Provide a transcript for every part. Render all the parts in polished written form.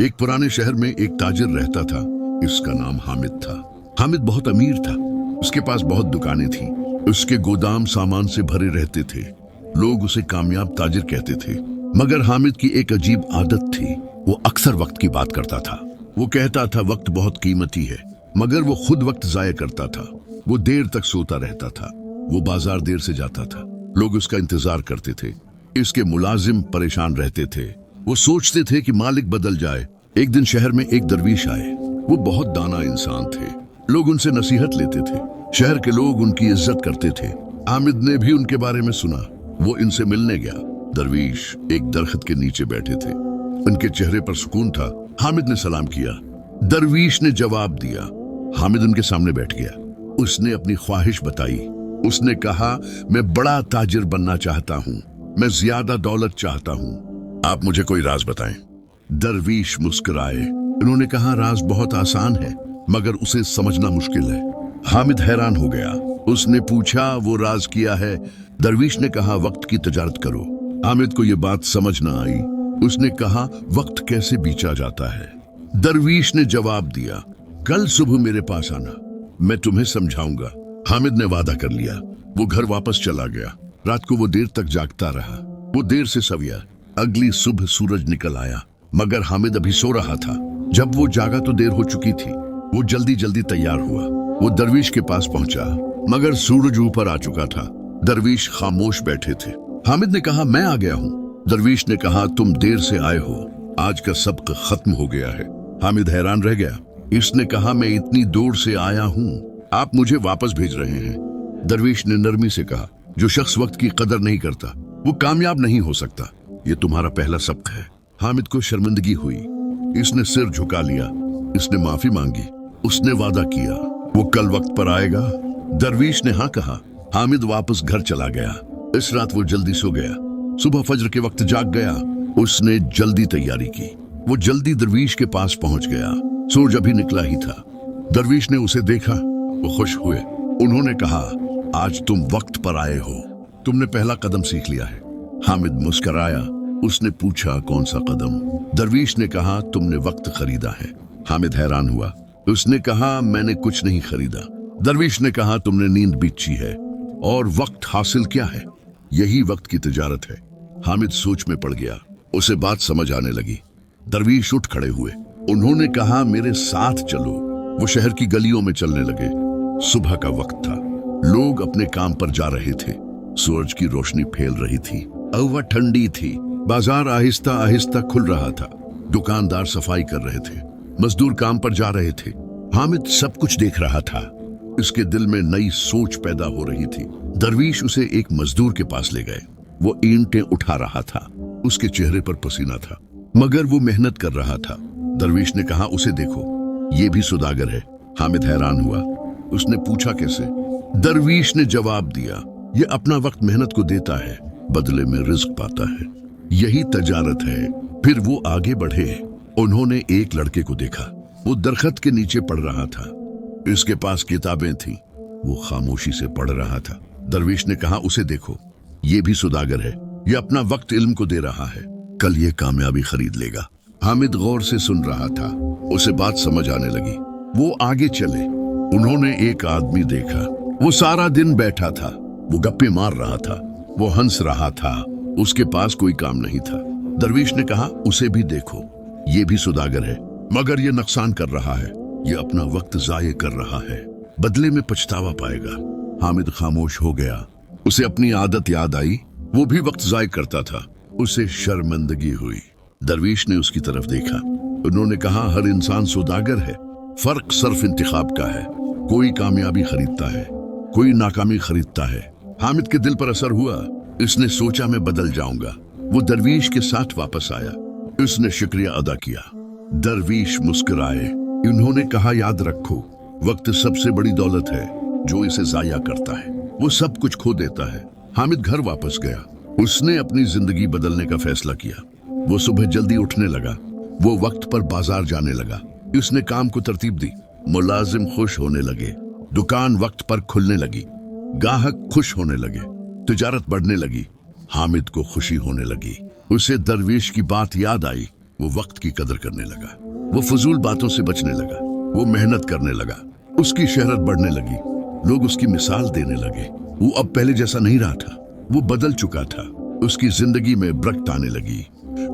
एक पुराने शहर में एक ताजिर रहता था। इसका नाम हामिद था। हामिद बहुत अमीर था। उसके पास बहुत दुकानें थी। उसके गोदाम सामान से भरे रहते थे। लोग उसे कामयाब ताजिर कहते थे। मगर हामिद की एक अजीब आदत थी। वो अक्सर वक्त की बात करता था। वो कहता था वक्त बहुत कीमती है, मगर वो खुद वक्त जाया करता था। वो देर तक सोता रहता था। वो बाजार देर से जाता था। लोग उसका इंतजार करते थे। इसके मुलाजिम परेशान रहते थे। वो सोचते थे कि मालिक बदल जाए। एक दिन शहर में एक दरवीश आए। वो बहुत दाना इंसान थे। लोग उनसे नसीहत लेते थे। शहर के लोग उनकी इज्जत करते थे। हामिद ने भी उनके बारे में सुना। वो इनसे मिलने गया। दरवीश एक दरख्त के नीचे बैठे थे। उनके चेहरे पर सुकून था। हामिद ने सलाम किया। दरवीश ने जवाब दिया। हामिद उनके सामने बैठ गया। उसने अपनी ख्वाहिश बताई। उसने कहा, मैं बड़ा ताजिर बनना चाहता हूँ। मैं ज्यादा दौलत चाहता हूँ। आप मुझे कोई राज बताएं। दरवीश मुस्कुराए। उन्होंने कहा, राज बहुत आसान है, मगर उसे समझना मुश्किल है। हामिद हैरान हो गया। उसने पूछा, वो राज किया है? दरवीश ने कहा, वक्त की तजारत करो। हामिद को यह बात समझ ना आई। उसने कहा, वक्त कैसे बीचा जाता है? दरवीश ने जवाब दिया, कल सुबह मेरे पास आना, मैं तुम्हें समझाऊंगा। हामिद ने वादा कर लिया। वो घर वापस चला गया। रात को वो देर तक जागता रहा। वो देर से सविया। अगली सुबह सूरज निकल आया, मगर हामिद अभी सो रहा था। जब वो जागा तो देर हो चुकी थी। वो जल्दी जल्दी तैयार हुआ। वो दरवीश के पास पहुंचा, मगर सूरज ऊपर आ चुका था। दरवीश खामोश बैठे थे। हामिद ने कहा, मैं आ गया हूँ। दरवीश ने कहा, तुम देर से आए हो। आज का सबक खत्म हो गया है। हामिद हैरान रह गया। इसने कहा, मैं इतनी दूर से आया हूँ, आप मुझे वापस भेज रहे हैं? दरवीश ने नरमी से कहा, जो शख्स वक्त की कदर नहीं करता वो कामयाब नहीं हो सकता। ये तुम्हारा पहला सबक है। हामिद को शर्मिंदगी हुई। इसने सिर झुका लिया। इसने माफी मांगी। उसने वादा किया वो कल वक्त पर आएगा। दरवीश ने हाँ कहा। हामिद वापस घर चला गया। इस रात वो जल्दी सो गया। सुबह फजर के वक्त जाग गया। उसने जल्दी तैयारी की। वो जल्दी दरवीश के पास पहुंच गया। सूरज अभी निकला ही था। दरवीश ने उसे देखा। वो खुश हुए। उन्होंने कहा, आज तुम वक्त पर आए हो। तुमने पहला कदम सीख लिया है। हामिद मुस्कराया। उसने पूछा, कौन सा कदम? दरवीश ने कहा, तुमने वक्त खरीदा है। हामिद हैरान हुआ। उसने कहा, मैंने कुछ नहीं खरीदा। दरवीश ने कहा, तुमने नींद बीची है और वक्त हासिल क्या है? यही वक्त की तिजारत है। हामिद सोच में पड़ गया। उसे बात समझ आने लगी। दरवीश उठ खड़े हुए। उन्होंने कहा, मेरे साथ चलो। वो शहर की गलियों में चलने लगे। सुबह का वक्त था। लोग अपने काम पर जा रहे थे। सूरज की रोशनी फैल रही थी। हवा ठंडी थी। बाजार आहिस्ता आहिस्ता खुल रहा था। दुकानदार सफाई कर रहे थे। मजदूर काम पर जा रहे थे। हामिद सब कुछ देख रहा था। इसके दिल में नई सोच पैदा हो रही थी। दरवीश उसे एक मजदूर के पास ले गए। वो ईंटें उठा रहा था। उसके चेहरे पर पसीना था, मगर वो मेहनत कर रहा था। दरवीश ने कहा, उसे देखो, ये भी सुदागर है। हामिद हैरान हुआ। उसने पूछा, कैसे? दरवीश ने जवाब दिया, ये अपना वक्त मेहनत को देता है, बदले में रिज्क पाता है। यही तजारत है। फिर वो आगे बढ़े। उन्होंने एक लड़के को देखा। वो दरख्त के नीचे पढ़ रहा था। इसके पास किताबें थीं। वो खामोशी से पढ़ रहा था। दरवीश ने कहा, उसे देखो, ये भी सुदागर है। ये अपना वक्त इल्म को दे रहा है। कल ये कामयाबी खरीद लेगा। हामिद गौर से सुन रहा था। उसे बात समझ आने लगी। वो आगे चले। उन्होंने एक आदमी देखा। वो सारा दिन बैठा था। वो गप्पे मार रहा था। वो हंस रहा था। उसके पास कोई काम नहीं था। दरवीश ने कहा, उसे भी देखो, ये भी सुदागर है, मगर ये नुकसान कर रहा है। ये अपना वक्त जाये कर रहा है, बदले में पछतावा पाएगा। हामिद खामोश हो गया। उसे अपनी आदत याद आई। वो भी वक्त जाये करता था। उसे शर्मिंदगी हुई। दरवीश ने उसकी तरफ देखा। उन्होंने कहा, हर इंसान सुदागर है। फर्क सिर्फ इंतखाब का है। कोई कामयाबी खरीदता है, कोई नाकामी खरीदता है। हामिद के दिल पर असर हुआ। इसने सोचा, मैं बदल जाऊंगा। वो दरवीश के साथ वापस आया। उसने शुक्रिया अदा किया। दरवीश मुस्कुराए। उन्होंने कहा, याद रखो, वक्त सबसे बड़ी दौलत है। जो इसे जाया करता है वो सब कुछ खो देता है। हामिद घर वापस गया। उसने अपनी जिंदगी बदलने का फैसला किया। वो सुबह जल्दी उठने लगा। वो वक्त पर बाजार जाने लगा। उसने काम को तरतीब दी। मुलाजिम खुश होने लगे। दुकान वक्त पर खुलने लगी। गाहक खुश होने लगे। तिजारत बढ़ने लगी। हामिद को खुशी होने लगी। उसे दरवीश की बात याद आई। वो वक्त की कदर करने लगा, वो फजूल बातों से बचने लगा, वो मेहनत करने लगा। उसकी शहरत बढ़ने लगी, लोग उसकी मिसाल देने लगे। वो अब पहले जैसा नहीं रहा था, वो बदल चुका था। उसकी जिंदगी में बरकत आने लगी,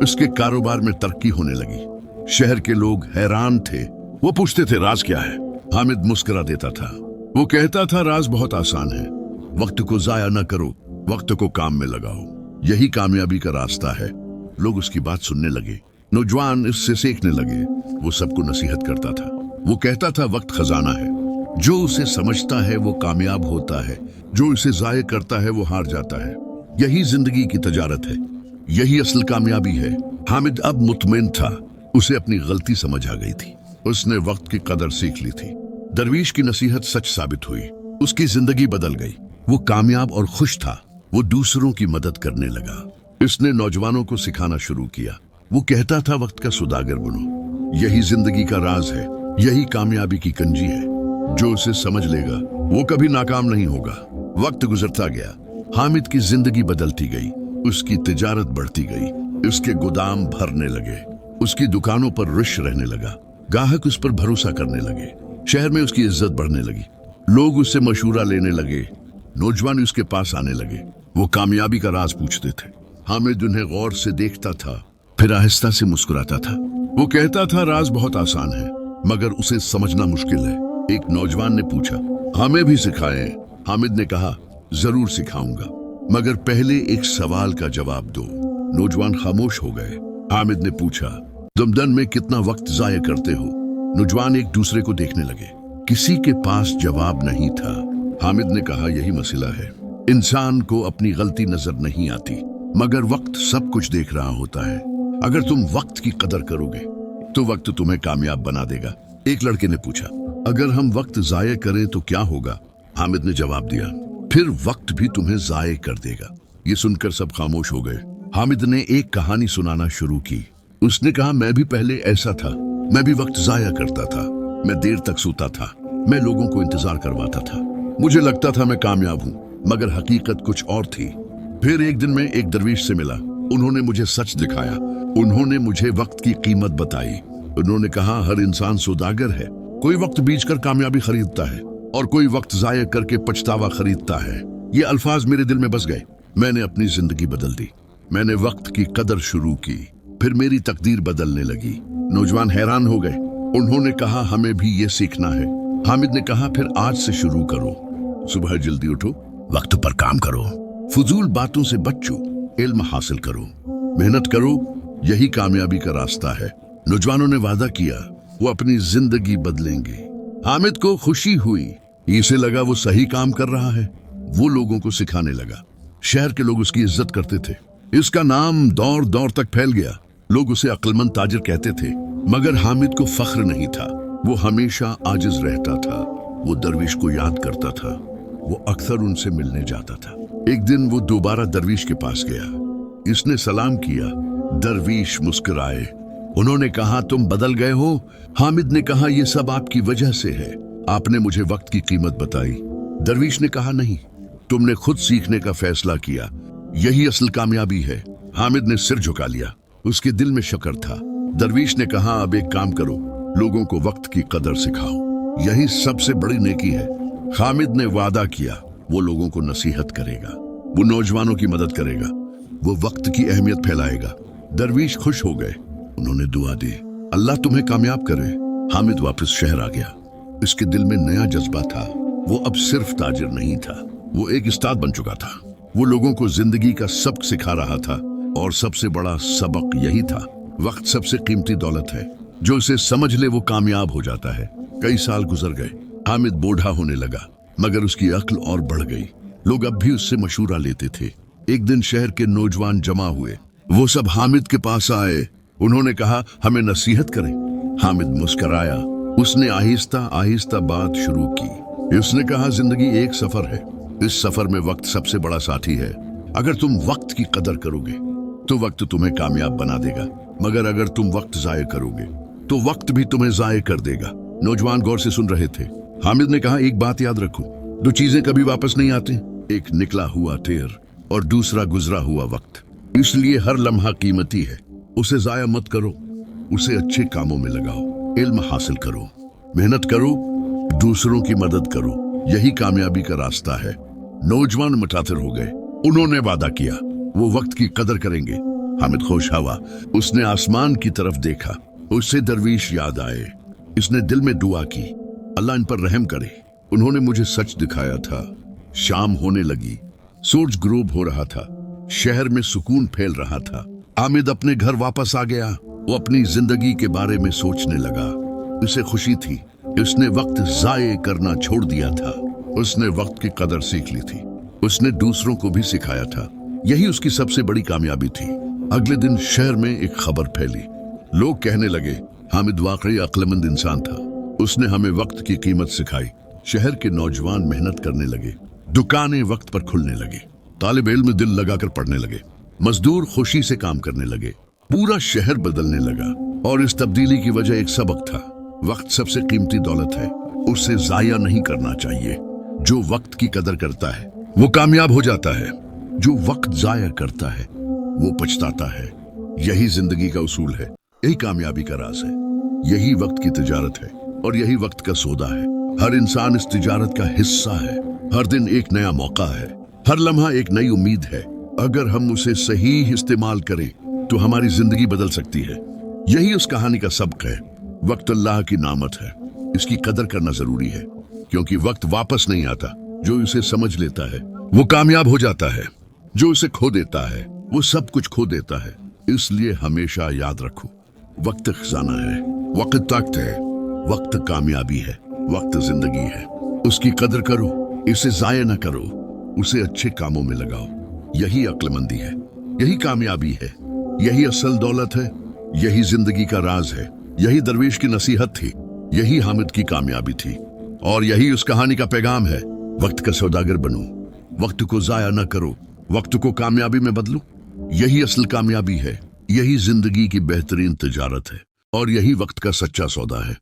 उसके कारोबार में तरक्की होने लगी। शहर के लोग हैरान थे। वो पूछते थे राज क्या है। हामिद मुस्कुरा देता था। वो कहता था राज बहुत आसान है, वक्त को जाया न करो, वक्त को काम में लगाओ, यही कामयाबी का रास्ता है। लोग उसकी बात सुनने लगे, नौजवान इससे सीखने लगे। वो सबको नसीहत करता था। वो कहता था वक्त खजाना है, जो उसे समझता है वो कामयाब होता है, जो इसे जाया करता है वो हार जाता है। यही जिंदगी की तजारत है, यही असल कामयाबी है। हामिद अब मुतमईन था, उसे अपनी गलती समझ आ गई थी। उसने वक्त की कदर सीख ली थी। दरवीश की नसीहत सच साबित हुई, उसकी जिंदगी बदल गई। वो कामयाब और खुश था। वो दूसरों की मदद करने लगा। इसने नौजवानों को सिखाना शुरू किया। वो कहता था वक्त का सुदागर बनो, यही जिंदगी का राज है, यही कामयाबी की कंजी है। जो उसे समझ लेगा वो कभी नाकाम नहीं होगा। वक्त गुजरता गया, हामिद की जिंदगी बदलती गई, उसकी तिजारत बढ़ती गई, उसके गोदाम भरने लगे, उसकी दुकानों पर रश रहने लगा, गाहक उस पर भरोसा करने लगे, शहर में उसकी इज्जत बढ़ने लगी, लोग उससे मशूरा लेने लगे, नौजवान उसके पास आने लगे। वो कामयाबी का राज पूछते थे। हामिद उन्हें गौर से देखता था, फिर आहिस्ता से मुस्कुराता था। वो कहता था राज बहुत आसान है, मगर उसे समझना मुश्किल है। एक नौजवान ने पूछा हमें भी सिखाएं। हामिद ने कहा जरूर सिखाऊंगा, मगर पहले एक सवाल का जवाब दो। नौजवान खामोश हो गए। हामिद ने पूछा तुम दिन में कितना वक्त जाया करते हो। नौजवान एक दूसरे को देखने लगे। किसी के पास जवाब नहीं था। हामिद ने कहा यही मसला है, इंसान को अपनी गलती नजर नहीं आती, मगर वक्त सब कुछ देख रहा होता है। अगर तुम वक्त की कदर करोगे तो वक्त तुम्हें कामयाब बना देगा। एक लड़के ने पूछा अगर हम वक्त जाया करें तो क्या होगा। हामिद ने जवाब दिया फिर वक्त भी तुम्हें जाया कर देगा। ये सुनकर सब खामोश हो गए। हामिद ने एक कहानी सुनाना शुरू की। उसने कहा मैं भी पहले ऐसा था, मैं भी वक्त जाया करता था, मैं देर तक सोता था, मैं लोगों को इंतजार करवाता था, मुझे लगता था मैं कामयाब हूँ, मगर हकीकत कुछ और थी। फिर एक दिन मैं एक दरवीश से मिला, उन्होंने मुझे सच दिखाया, उन्होंने मुझे वक्त की कीमत बताई। उन्होंने कहा हर इंसान सौदागर है, कोई वक्त बीच कर कामयाबी खरीदता है और कोई वक्त जाया करके पछतावा खरीदता है। ये अल्फाज मेरे दिल में बस गए। मैंने अपनी जिंदगी बदल दी, मैंने वक्त की कदर शुरू की, फिर मेरी तकदीर बदलने लगी। नौजवान हैरान हो गए। उन्होंने कहा हमें भी ये सीखना है। हामिद ने कहा फिर आज से शुरू करो, सुबह जल्दी उठो, वक्त पर काम करो, फजूल बातों से बचो, इल्म हासिल करो, मेहनत करो, यही कामयाबी का रास्ता है। नौजवानों ने वादा किया वो अपनी जिंदगी बदलेंगे। हामिद को खुशी हुई, इसे लगा वो सही काम कर रहा है। वो लोगों को सिखाने लगा। शहर के लोग उसकी इज्जत करते थे। इसका नाम दौर दौर तक फैल गया। लोग उसे अक्लमंद ताजिर कहते थे, मगर हामिद को फख्र नहीं था। वो हमेशा आजिज रहता था। वो दरवीश को याद करता था। वो अक्सर उनसे मिलने जाता था। एक दिन वो दोबारा दरवीश के पास गया। इसने सलाम किया। दरवीश मुस्कुराए। उन्होंने कहा तुम बदल गए हो। हामिद ने कहा यह सब आपकी वजह से है, आपने मुझे वक्त की कीमत बताई। दरवीश ने कहा नहीं, तुमने खुद सीखने का फैसला किया, यही असल कामयाबी है। हामिद ने सिर झुका लिया। उसके दिल में शक्र था। दरवीश ने कहा अब एक काम करो, लोगों को वक्त की कदर सिखाओ, यही सबसे बड़ी नेकी है। हामिद ने वादा किया वो लोगों को नसीहत करेगा, वो नौजवानों की मदद करेगा, वो वक्त की अहमियत फैलाएगा। दरवीश खुश हो गए। उन्होंने दुआ दी अल्लाह तुम्हें कामयाब करे। हामिद वापस शहर आ गया। इसके दिल में नया जज्बा था। वो अब सिर्फ ताजिर नहीं था, वो एक उस्ताद बन चुका था। वो लोगों को जिंदगी का सबक सिखा रहा था और सबसे बड़ा सबक यही था, वक्त सबसे कीमती दौलत है, जो इसे समझ ले वो कामयाब हो जाता है। कई साल गुजर गए। हामिद बूढ़ा होने लगा, मगर उसकी अक्ल और बढ़ गई। लोग अब भी उससे मशूरा लेते थे। एक दिन शहर के नौजवान जमा हुए। वो सब हामिद के पास आए। उन्होंने कहा हमें नसीहत करें। हामिद मुस्कराया। उसने आहिस्ता आहिस्ता बात शुरू की। उसने कहा जिंदगी एक सफर है, इस सफर में वक्त सबसे बड़ा साथी है। अगर तुम वक्त की कदर करोगे तो वक्त तुम्हें कामयाब बना देगा, मगर अगर तुम वक्त जाया करोगे तो वक्त भी तुम्हें जाया कर देगा। नौजवान गौर से सुन रहे थे। हामिद ने कहा एक बात याद रखो, दो चीजें कभी वापस नहीं आती, एक निकला हुआ तेर और दूसरा गुजरा हुआ वक्त। इसलिए हर लम्हा कीमती है, उसे जाया मत करो। उसे अच्छे कामों में लगाओ, इल्म हासिल करो, मेहनत करो, दूसरों की मदद करो, यही कामयाबी का रास्ता है। नौजवान मुतासिर हो गए। उन्होंने वादा किया वो वक्त की कदर करेंगे। हामिद खुश हुआ। उसने आसमान की तरफ देखा। उससे दरवीश याद आए। इसने दिल में दुआ की, अल्लाह इन पर रहम करे। उन्होंने मुझे सच दिखाया था। शाम होने लगी, सूरज ग्रूब हो रहा था, शहर में सुकून फैल रहा था। हामिद अपने घर वापस आ गया। वो अपनी जिंदगी के बारे में सोचने लगा। उसे खुशी थी, उसने वक्त जाये करना छोड़ दिया था। उसने वक्त की कदर सीख ली थी। उसने दूसरों को भी सिखाया था। यही उसकी सबसे बड़ी कामयाबी थी। अगले दिन शहर में एक खबर फैली। लोग कहने लगे हामिद वाकई अक्लमंद इंसान था। उसने हमें वक्त की कीमत सिखाई। शहर के नौजवान मेहनत करने लगे, दुकानें वक्त पर खुलने लगी, तालिब इल्म दिल लगाकर पढ़ने लगे, मजदूर खुशी से काम करने लगे। पूरा शहर बदलने लगा और इस तब्दीली की वजह एक सबक था। वक्त सबसे कीमती दौलत है, उसे जाया नहीं करना चाहिए। जो वक्त की कदर करता है वो कामयाब हो जाता है। जो वक्त जाया करता है वो पछताता है। यही जिंदगी का उसूल है, यही कामयाबी का राज है। यही वक्त की तिजारत है और यही वक्त का सौदा है। हर इंसान इस तिजारत का हिस्सा है। हर दिन एक नया मौका है, हर लम्हा एक नई उम्मीद है। अगर हम उसे सही इस्तेमाल करें तो हमारी जिंदगी बदल सकती है। यही उस कहानी का सबक है। वक्त अल्लाह की नामत है, इसकी कदर करना जरूरी है, क्योंकि वक्त वापस नहीं आता। जो इसे समझ लेता है वो कामयाब हो जाता है, जो इसे खो देता है वो सब कुछ खो देता है। इसलिए हमेशा याद रखो, वक्त खजाना है, वक्त ताकत है, वक्त कामयाबी है, वक्त जिंदगी है। उसकी कदर करो, इसे जाया न करो, उसे अच्छे कामों में लगाओ। यही अक्लमंदी है, यही कामयाबी है, यही असल दौलत है, यही जिंदगी का राज है। यही दरवेश की नसीहत थी, यही हामिद की कामयाबी थी, और यही उस कहानी का पैगाम है। वक्त का सौदागर बनो, वक्त को जाया न करो, वक्त को कामयाबी में बदलो। यही असल कामयाबी है, यही जिंदगी की बेहतरीन तिजारत है, और यही वक्त का सच्चा सौदा है।